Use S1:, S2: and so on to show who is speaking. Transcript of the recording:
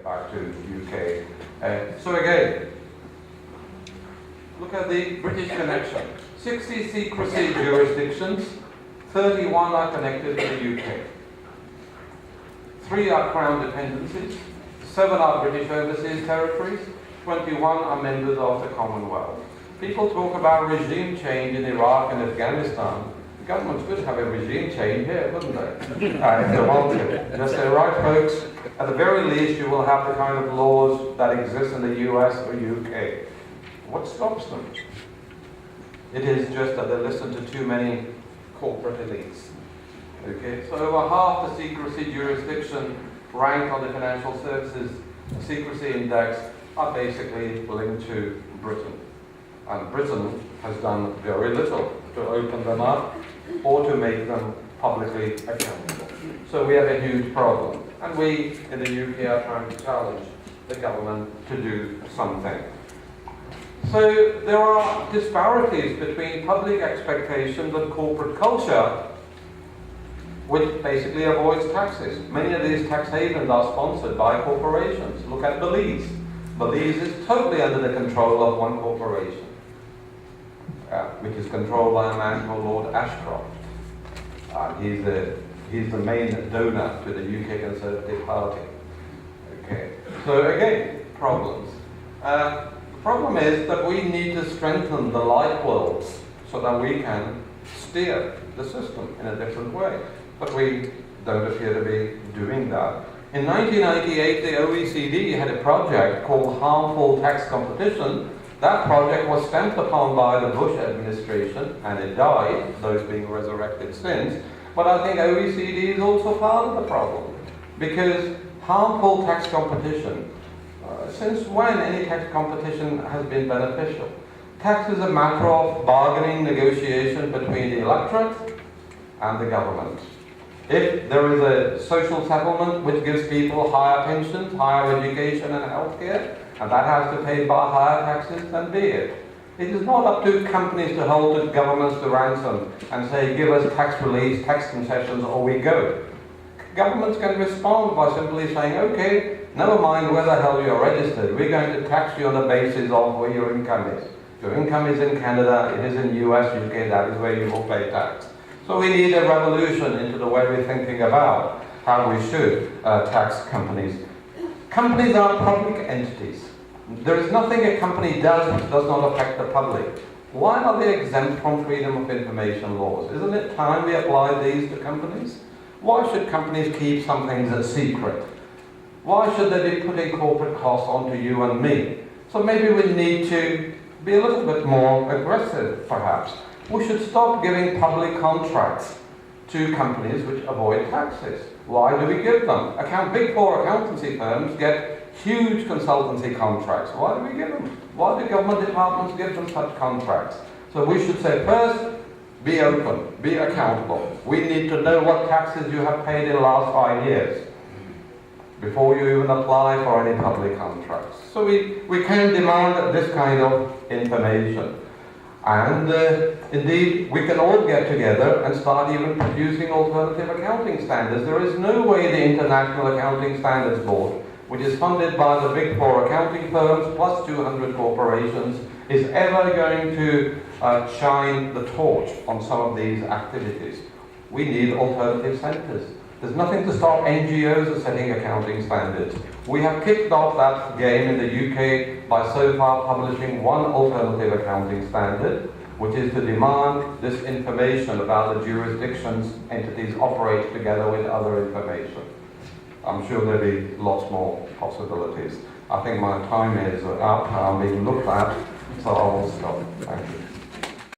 S1: back to the UK. So again, look at the British connection. 60 secrecy jurisdictions, 31 are connected to the UK. 3 are Crown dependencies, 7 are British overseas territories, 21 are members of the Commonwealth. People talk about regime change in Iraq and Afghanistan. The government could have a regime change here, wouldn't they? If they want to. Just say, right folks, at the very least you will have the kind of laws that exist in the US or UK. What stops them? It is just that they listen to too many corporate elites. Okay, so over half the secrecy jurisdiction ranked on the Financial Services Secrecy Index are basically linked to Britain. And Britain has done very little to open them up or to make them publicly accountable. So we have a huge problem. And we in the UK are trying to challenge the government to do something. So there are disparities between public expectations and corporate culture, which basically avoids taxes. Many of these tax havens are sponsored by corporations. Look at Belize. Belize is totally under the control of one corporation, which is controlled by a man called Lord Ashcroft. He's the main donor to the UK Conservative Party. Okay. So again, problems. The problem is that we need to strengthen the light bulbs so that we can steer the system in a different way. But we don't appear to be doing that. In 1998, the OECD had a project called Harmful Tax Competition. That project was stamped upon by the Bush administration, and it died, though it's being resurrected since. But I think OECD is also part of the problem, because harmful tax competition, since when any tax competition has been beneficial? Tax is a matter of bargaining, negotiation between the electorate and the government. If there is a social settlement which gives people higher pensions, higher education and healthcare, and that has to pay by higher taxes, then be it. It is not up to companies to hold the governments to ransom and say, give us tax relief, tax concessions, or we go. Governments can respond by simply saying, okay, never mind where the hell you're registered, we're going to tax you on the basis of where your income is. If your income is in Canada, it is in US, UK, that is where you will pay tax. So we need a revolution into the way we're thinking about how we should tax companies. Companies are public entities. There is nothing a company does which does not affect the public. Why are they exempt from freedom of information laws? Isn't it time we apply these to companies? Why should companies keep some things a secret? Why should they be putting corporate costs onto you and me? So maybe we need to be a little bit more aggressive, perhaps. We should stop giving public contracts to companies which avoid taxes. Why do we give them? Big Four accountancy firms get huge consultancy contracts. Why do we give them? Why do government departments give them such contracts? So we should say, first, be open, be accountable. We need to know what taxes you have paid in the last 5 years before you even apply for any public contracts. So we can demand this kind of information. And indeed, we can all get together and start even producing alternative accounting standards. There is no way the International Accounting Standards Board, which is funded by the Big Four accounting firms plus 200 corporations, is ever going to shine the torch on some of these activities. We need alternative centres. There's nothing to stop NGOs setting accounting standards. We have kicked off that game in the UK by so far publishing one alternative accounting standard, which is to demand this information about the jurisdictions entities operate together with other information. I'm sure there'll be lots more possibilities. I think my time is up. I'm being looked at, so I will stop. Thank you.